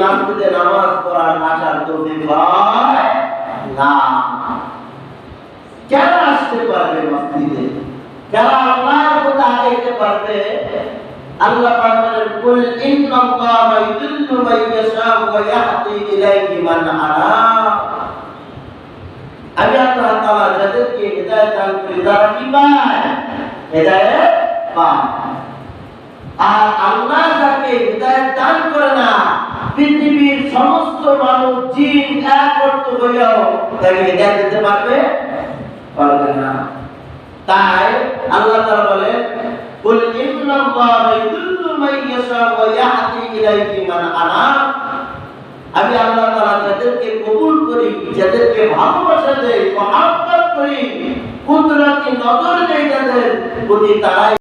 মসজিদে নামাজ পড়ার আসার তৌফিক হয় না। কেন আসতে পারবে মসজিদে? যারা আল্লাহর কথা আগাইতে পারবে, আল্লাহ পাক বলেন, কুল ইন্নাল্লাহা ইউদিল্লু মান ইয়াশা ওয়া ইয়াহদি ইলাইহি মান আনাব। আমি আল্লাহ তাআলা যাদেরকে হিদায়াত দান করি তারা কি পায়? হিদায়াত পায়। আর আল্লাহ যাকে হিদায়াত দান করে না, পৃথিবীর সমস্ত মানুষ জিন একত্র হইয়াও তাকে হিদায়াত দিতে পারবে না। তাই আল্লাহ তাআলা বলেন, কুল ইন্নাল্লাহা ইউদিল্লু মান ইয়াশা ওয়া ইয়াহদি ইলাইহি মান আনাব। আমি আল্লাহ তাআলা যাদেরকে কবুল করি, যাদেরকে ভালোবাসা দেই, মহব্বত করি, কুদরতি নজর দেই তাদের প্রতি, তারাই